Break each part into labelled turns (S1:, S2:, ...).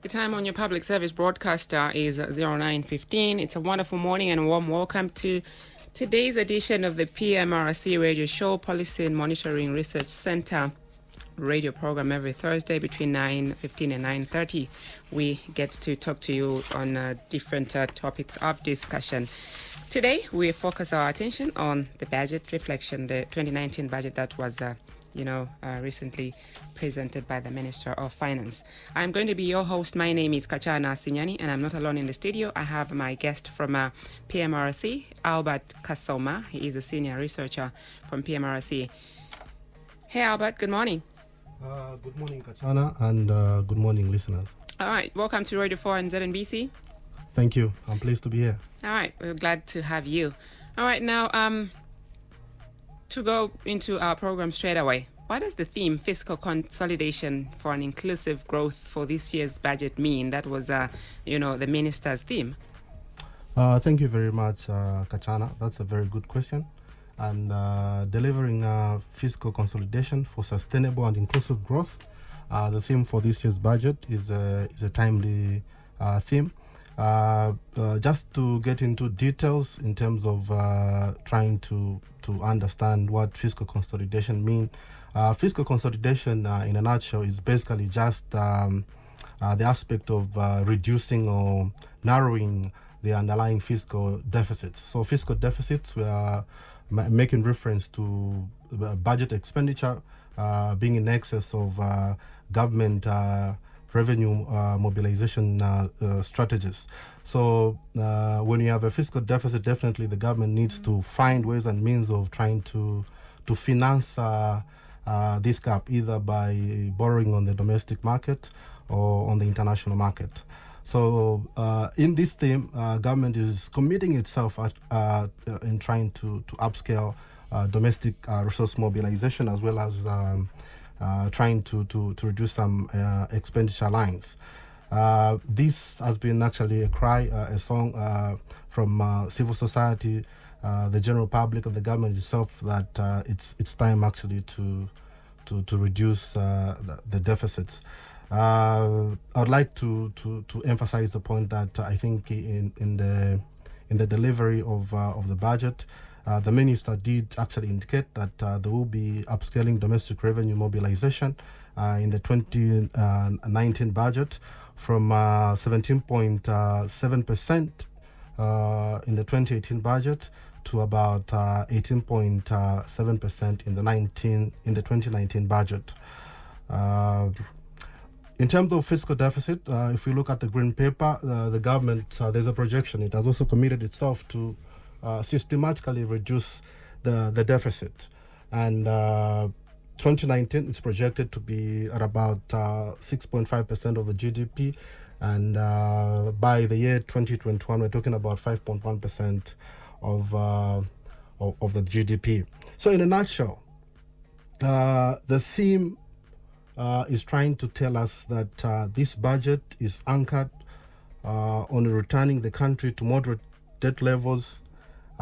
S1: The time on your public service broadcaster is 09:15. It's a wonderful morning and a warm welcome to today's edition of the PMRC radio show, Policy and Monitoring Research Center radio program every Thursday between 9:15 and 9:30. We get to talk to you on different topics of discussion. Today, we focus our attention on the budget reflection, the 2019 budget that was recently presented by the Minister of Finance. I'm going to be your host. My name is Kachana Sinyani, and I'm not alone in the studio. I have my guest from PMRC, Albert Kasoma. He is a senior researcher from PMRC. Hey, Albert, good morning.
S2: Good morning, Kachana, and good morning, listeners.
S1: All right, welcome to Radio 4 and ZNBC.
S2: Thank you. I'm pleased to be here.
S1: All right, we're glad to have you. All right, now, to go into our program straight away, what does the theme fiscal consolidation for an inclusive growth for this year's budget mean? That was, the minister's theme.
S2: Thank you very much, Kachana. That's a very good question. And delivering fiscal consolidation for sustainable and inclusive growth, the theme for this year's budget is a timely theme. Just to get into details in terms of trying to understand what fiscal consolidation means. Fiscal consolidation, in a nutshell, is basically just the aspect of reducing or narrowing the underlying fiscal deficits. So fiscal deficits, we are making reference to budget expenditure being in excess of government revenue mobilization strategies. So when you have a fiscal deficit, definitely the government needs to find ways and means of trying to finance this gap, either by borrowing on the domestic market or on the international market. So in this theme, government is committing itself in trying to upscale domestic resource mobilization, as well as trying to reduce some expenditure lines. This has been actually a cry, a song from civil society, the general public, and the government itself, that it's time actually to reduce the deficits. I'd like to emphasize the point that I think in the delivery of the budget, the minister did actually indicate that there will be upscaling domestic revenue mobilization in the 2019 budget from 17.7% in the 2018 budget to about 18.7% in the 2019 budget. In terms of fiscal deficit, if we look at the green paper, the government, there's a projection. It has also committed itself to systematically reduce the deficit. And 2019 is projected to be at about 6.5% of the GDP. And by the year 2021, we're talking about 5.1% of the GDP. So in a nutshell, the theme is trying to tell us that this budget is anchored on returning the country to moderate debt levels,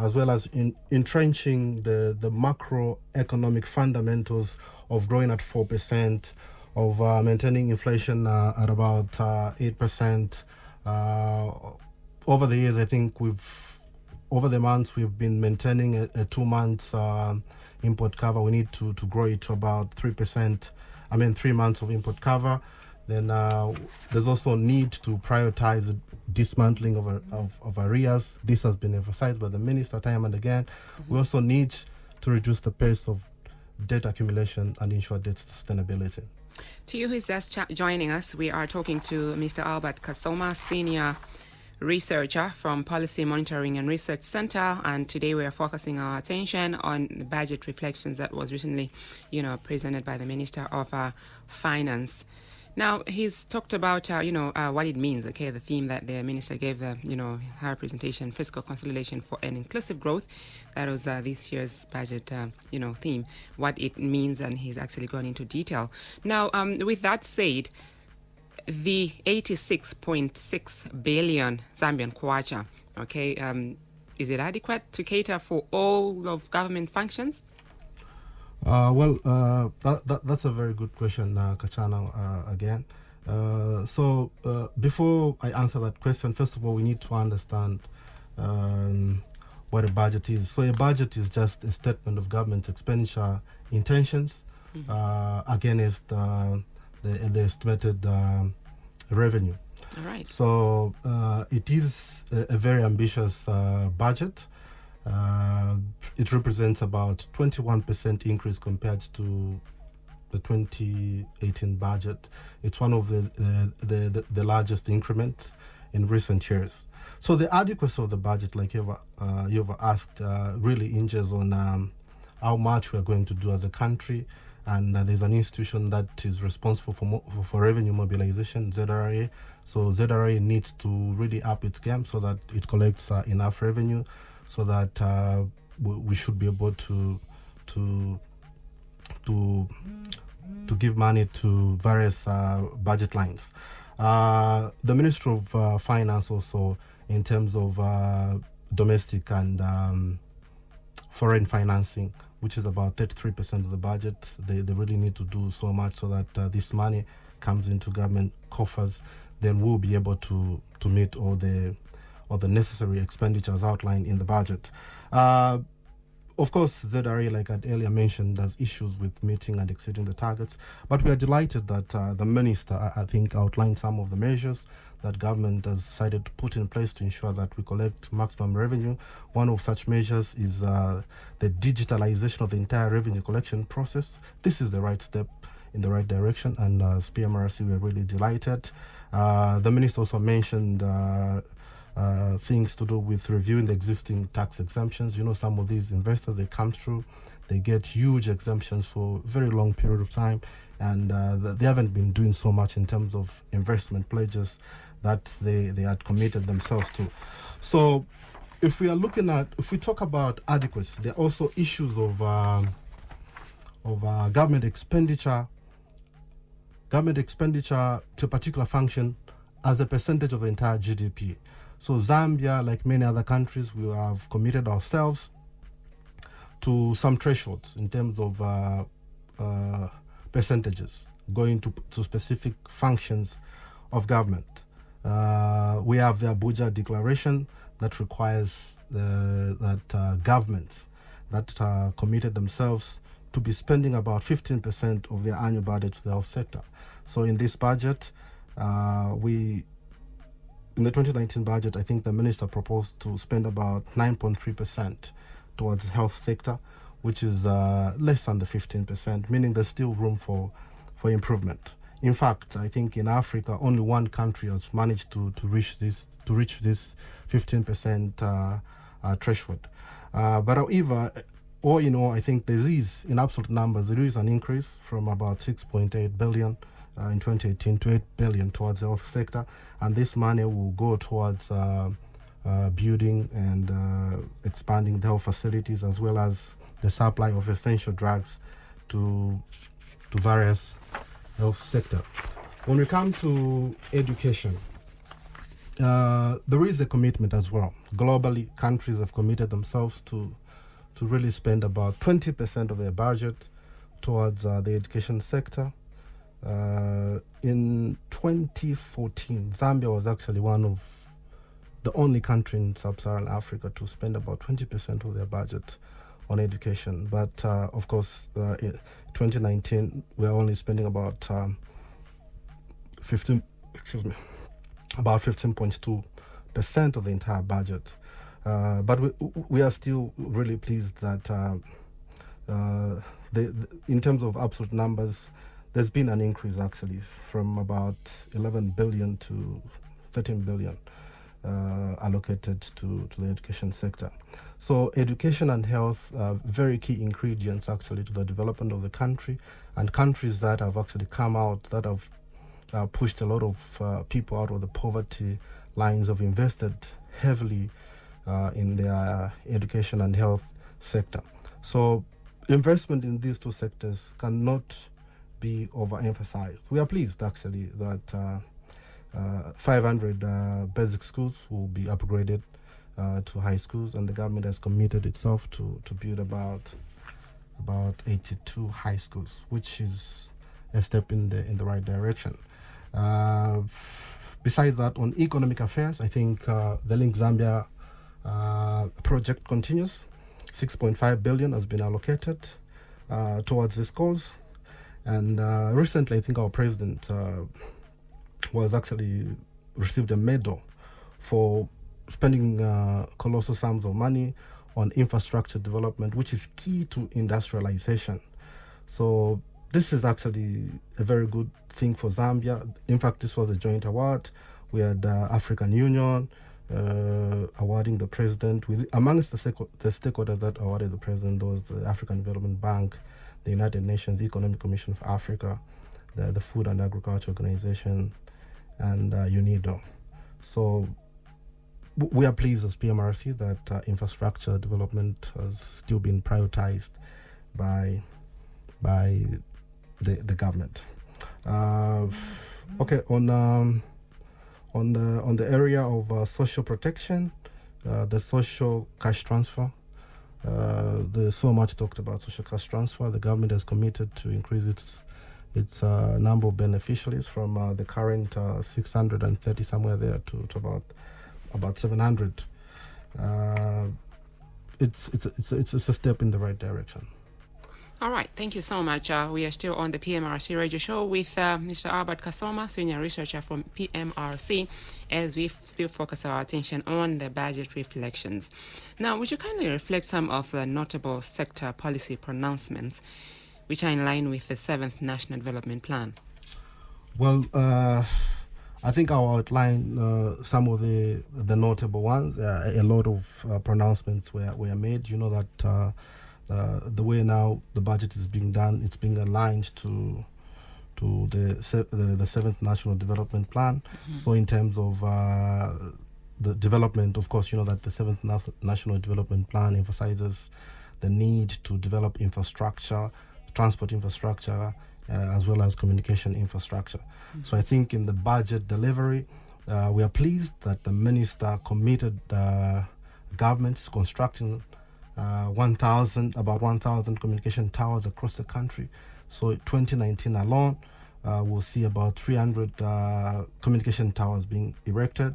S2: as well as entrenching the macroeconomic fundamentals of growing at 4%, of maintaining inflation at about 8%. Over the years, I think over the months, we've been maintaining a 2 months import cover. We need to grow it to about 3%. 3 months of import cover. Then there's also a need to prioritize the dismantling of arrears. This has been emphasized by the minister time and again. Mm-hmm. We also need to reduce the pace of debt accumulation and ensure debt sustainability.
S1: To you who is just joining us, we are talking to Mr. Albert Kasoma, senior researcher from Policy Monitoring and Research Center, and today we are focusing our attention on the budget reflections that was recently, presented by the Minister of Finance. Now, he's talked about, what it means, okay, the theme that the minister gave, her presentation, fiscal consolidation for an inclusive growth. That was this year's budget, theme, what it means, and he's actually gone into detail. Now, with that said, the 86.6 billion Zambian kwacha, okay, is it adequate to cater for all of government functions?
S2: That's a very good question, Kachana, again. Before I answer that question, first of all, we need to understand what a budget is. So a budget is just a statement of government expenditure intentions against the estimated revenue.
S1: All right.
S2: So it is a very ambitious budget. It represents about 21% increase compared to the 2018 budget. It's one of the largest increments in recent years. So the adequacy of the budget, like you've asked, really hinges on how much we're going to do as a country. And there's an institution that is responsible for revenue mobilization, ZRA. So ZRA needs to really up its game so that it collects enough revenue, so that we should be able to give money to various budget lines. The Ministry of Finance also, in terms of domestic and foreign financing, which is about 33% of the budget, they really need to do so much so that this money comes into government coffers. Then we'll be able to meet all the necessary expenditures outlined in the budget. Of course, ZRA, like I earlier mentioned, has issues with meeting and exceeding the targets, but we are delighted that the minister, I think, outlined some of the measures that government has decided to put in place to ensure that we collect maximum revenue. One of such measures is the digitalization of the entire revenue collection process. This is the right step in the right direction, and as PMRC, we're really delighted. The minister also mentioned things to do with reviewing the existing tax exemptions. You know, some of these investors, they come through, they get huge exemptions for a very long period of time, and they haven't been doing so much in terms of investment pledges that they had committed themselves to. So if we talk about adequacy, there are also issues of government expenditure to a particular function as a percentage of the entire GDP. So Zambia, like many other countries, we have committed ourselves to some thresholds in terms of percentages going to specific functions of government. We have the Abuja Declaration that requires that governments that committed themselves to be spending about 15% of their annual budget to the health sector. So in this budget, in the 2019 budget, I think the minister proposed to spend about 9.3% towards the health sector, which is less than the 15%, meaning there's still room for improvement. In fact, I think in Africa, only one country has managed to reach this 15% threshold. But however, all in all, I think there is, in absolute numbers, there is an increase from about 6.8 billion in 2018 to 8 billion towards the health sector, and this money will go towards building and expanding the health facilities, as well as the supply of essential drugs to various health sector. When we come to education, there is a commitment as well. Globally, countries have committed themselves to really spend about 20% of their budget towards the education sector. In 2014, Zambia was actually one of the only country in sub-Saharan Africa to spend about 20% of their budget on education. But of course, in 2019, we're only spending about 15.2% of the entire budget. But we are still really pleased that in terms of absolute numbers, there's been an increase actually from about 11 billion to 13 billion allocated to the education sector. So education and health are very key ingredients actually to the development of the country, and countries that have actually come out, that have pushed a lot of people out of the poverty lines, have invested heavily in their education and health sector. So investment in these two sectors cannot be overemphasized. We are pleased actually that 500 basic schools will be upgraded to high schools, and the government has committed itself to build about 82 high schools, which is a step in the right direction. Besides that, on economic affairs, I think the Link Zambia project continues. 6.5 billion has been allocated towards this cause. And recently, I think our president was actually received a medal for spending colossal sums of money on infrastructure development, which is key to industrialization. So this is actually a very good thing for Zambia. In fact, this was a joint award. We had African Union awarding the president. Amongst the stakeholders that awarded the president was the African Development Bank, the United Nations Economic Commission for Africa, the Food and Agriculture Organization, and UNIDO. So we are pleased as PMRC that infrastructure development has still been prioritized by the government. Okay, on the area of social protection, the social cash transfer. There's so much talked about social cash transfer. The government has committed to increase its number of beneficiaries from the current 630 somewhere there to about 700. It's a step in the right direction.
S1: All right, thank you so much. We are still on the PMRC radio show with Mr. Albert Kasoma, senior researcher from PMRC, as we still focus our attention on the budget reflections. Now, would you kindly reflect some of the notable sector policy pronouncements which are in line with the 7th National Development Plan?
S2: Well, I think I'll outline some of the notable ones. A lot of pronouncements were made. You know that the way now the budget is being done, it's being aligned to the 7th National Development Plan. Mm-hmm. So in terms of the development, of course, you know that the 7th National Development Plan emphasizes the need to develop infrastructure, transport infrastructure, as well as communication infrastructure. Mm-hmm. So I think in the budget delivery, we are pleased that the minister committed government to constructing about 1,000 communication towers across the country. So 2019 alone, we'll see about 300 communication towers being erected.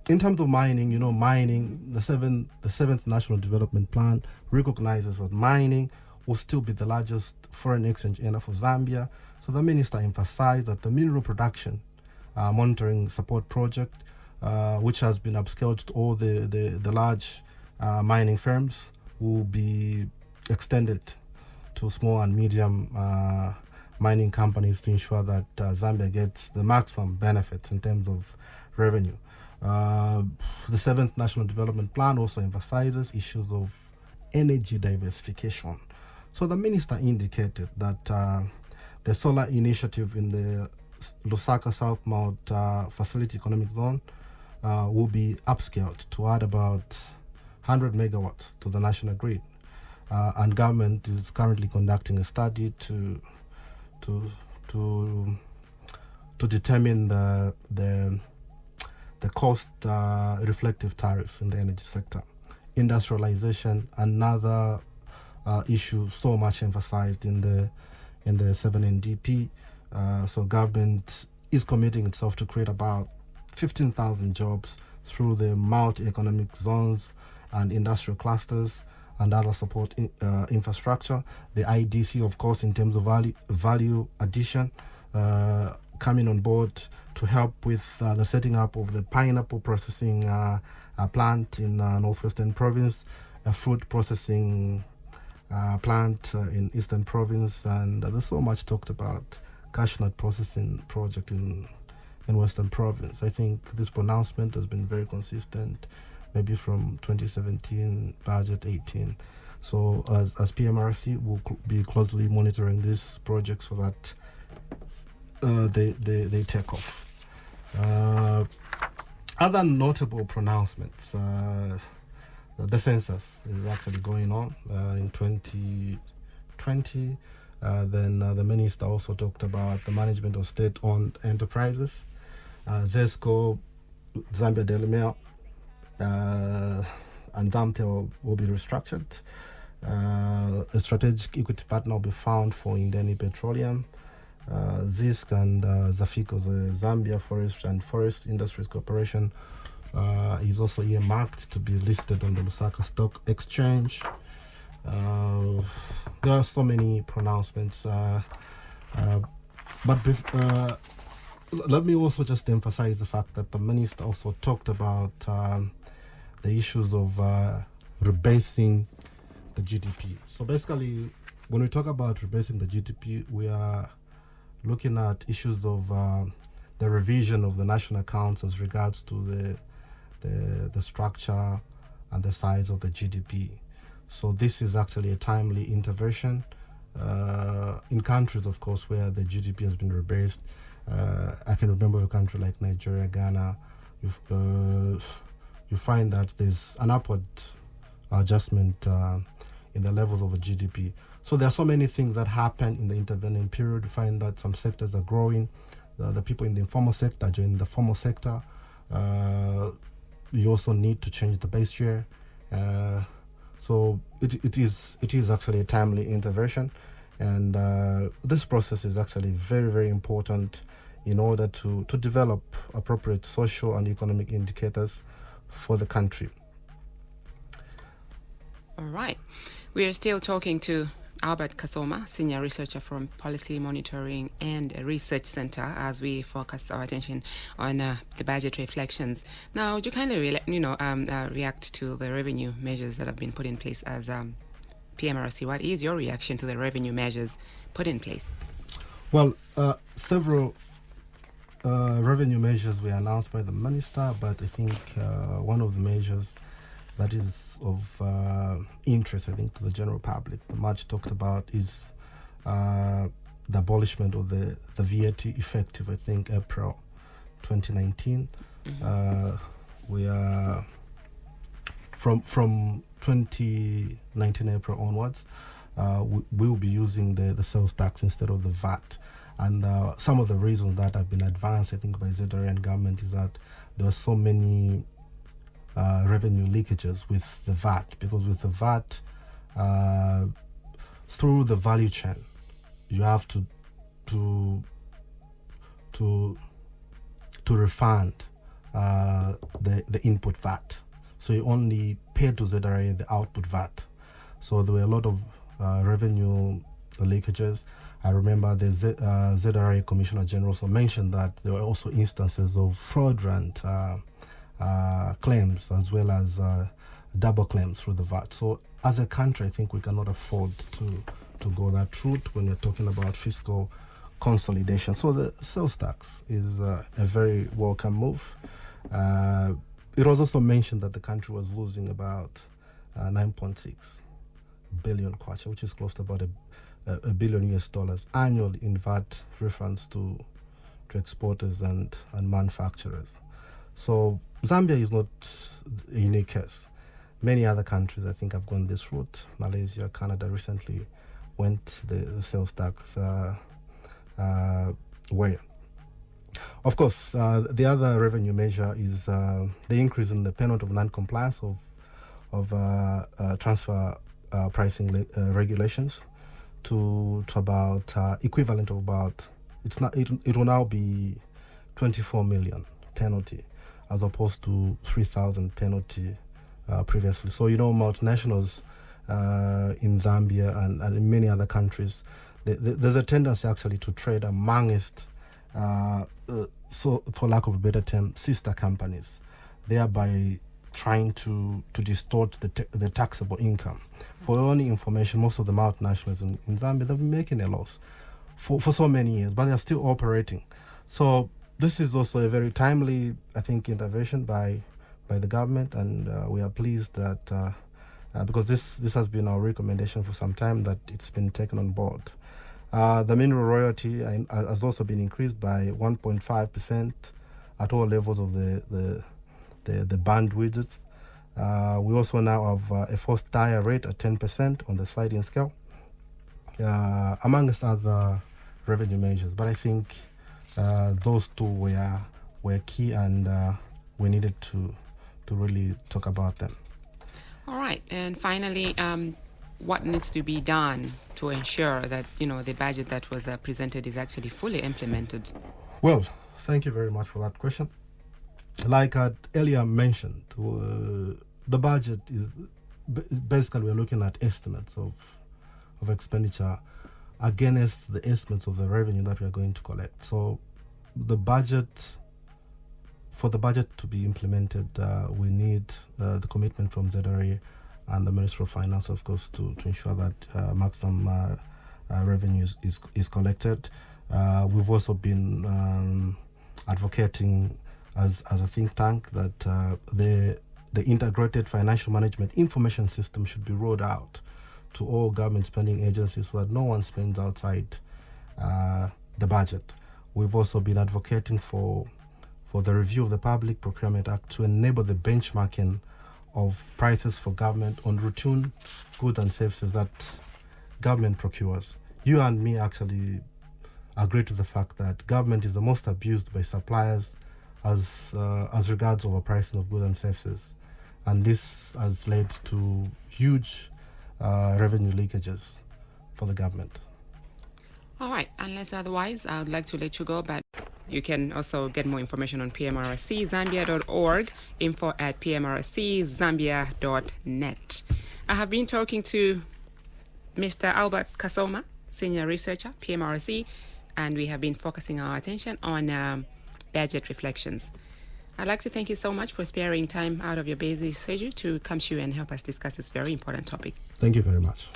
S2: In terms of mining, you know, the 7th National Development Plan recognizes that mining will still be the largest foreign exchange earner for Zambia. So the minister emphasized that the mineral production monitoring support project, which has been upscaled to all the large mining firms, will be extended to small and medium mining companies to ensure that Zambia gets the maximum benefits in terms of revenue. The 7th National Development Plan also emphasizes issues of energy diversification. So the minister indicated that the solar initiative in the Lusaka South Mount Facility Economic Zone will be upscaled to add about 100 megawatts to the national grid. And government is currently conducting a study to determine the cost reflective tariffs in the energy sector. Industrialization, another issue so much emphasized in the 7NDP. So government is committing itself to create about 15,000 jobs through the multi-economic zones and industrial clusters and other support infrastructure. The IDC, of course, in terms of value addition, coming on board to help with the setting up of the pineapple processing plant in Northwestern Province, a fruit processing plant in Eastern Province, and there's so much talked about cashew nut processing project in Western Province. I think this pronouncement has been very consistent, maybe from 2017 budget 18. So as PMRC, we'll be closely monitoring this project so that they take off. Other notable pronouncements, the census is actually going on in 2020. Then the minister also talked about the management of state-owned enterprises. ZESCO, Zambia Daily Mail, and Zamtel will be restructured. A strategic equity partner will be found for Indeni Petroleum. ZISC and Zafiko, the Zambia Forest and Forest Industries Corporation, is also earmarked to be listed on the Lusaka Stock Exchange. There are so many pronouncements, but let me also just emphasize the fact that the minister also talked about the issues of rebasing the GDP. So basically, when we talk about rebasing the GDP, we are looking at issues of the revision of the national accounts as regards to the structure and the size of the GDP. So this is actually a timely intervention in countries, of course, where the GDP has been rebased. I can remember a country like Nigeria, Ghana. You find that there's an upward adjustment in the levels of the GDP. So there are so many things that happen in the intervening period. You find that some sectors are growing. The people in the informal sector join the formal sector. You also need to change the base year. So it is actually a timely intervention, and this process is actually very, very important in order to develop appropriate social and economic indicators for the country.
S1: All right. We are still talking to Albert Kasoma, Senior Researcher from Policy Monitoring and Research Center, as we focus our attention on the budget reflections. Now, would you kindly react to the revenue measures that have been put in place as PMRC? What is your reaction to the revenue measures put in place?
S2: Well, several revenue measures were announced by the minister, but I think one of the measures that is of interest, I think, to the general public, the much talked about, is the abolishment of the VAT effective, I think, April 2019. We are from 2019 April onwards, we will be using the sales tax instead of the VAT. And some of the reasons that have been advanced, I think, by ZRN government is that there are so many revenue leakages with the VAT, because with the VAT, through the value chain, you have to refund the input VAT. So you only pay to ZRA the output VAT. So there were a lot of revenue leakages. I remember the ZRA Commissioner General also mentioned that there were also instances of fraudulent claims, as well as double claims through the VAT. So as a country, I think we cannot afford to go that route when we're talking about fiscal consolidation. So the sales tax is a very welcome move. It was also mentioned that the country was losing about 9.6 billion kwacha, which is close to about a billion US dollars annually in VAT refunds to exporters and manufacturers. So Zambia is not a unique case. Many other countries, I think, have gone this route. Malaysia, Canada recently went the sales tax way. Of course, the other revenue measure is the increase in the penalty of non-compliance of transfer pricing regulations to about equivalent of about, it will now be 24 million penalty, as opposed to 3,000 penalty previously. So, multinationals in Zambia and in many other countries, there's a tendency actually to trade amongst, so for lack of a better term, sister companies, thereby trying to distort the taxable income. For only information, most of the multinationals in Zambia, they've been making a loss for so many years, but they're still operating. So this is also a very timely, I think, intervention by the government, and we are pleased that because this has been our recommendation for some time, that it's been taken on board. The mineral royalty has also been increased by 1.5% at all levels of the band widgets. We also now have a fourth tire rate at 10% on the sliding scale, amongst other revenue measures. But I think those two were key, and we needed to really talk about them.
S1: All right, and finally, what needs to be done to ensure that, the budget that was presented is actually fully implemented?
S2: Well, thank you very much for that question. Like I earlier mentioned, the budget is basically we're looking at estimates of expenditure against the estimates of the revenue that we are going to collect. So for the budget to be implemented, we need the commitment from ZRA and the Ministry of Finance, of course, to ensure that maximum revenue is collected. We've also been advocating as a think tank that the integrated financial management information system should be rolled out to all government spending agencies so that no one spends outside the budget. We've also been advocating for the review of the Public Procurement Act to enable the benchmarking of prices for government on routine goods and services that government procures. You and me actually agree to the fact that government is the most abused by suppliers as regards overpricing of goods and services, and this has led to huge revenue leakages for the government.
S1: All right, unless otherwise, I would like to let you go, but you can also get more information on pmrczambia.org, info@pmrczambia.net. I have been talking to Mr. Albert Kasoma, Senior Researcher, PMRC, and we have been focusing our attention on budget reflections. I'd like to thank you so much for sparing time out of your busy schedule to come to you and help us discuss this very important topic.
S2: Thank you very much.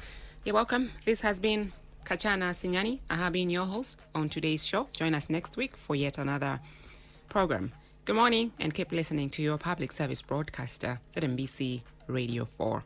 S1: You're welcome. This has been Kachana Sinyani. I have been your host on today's show. Join us next week for yet another program. Good morning and keep listening to your public service broadcaster, ZMBC Radio 4.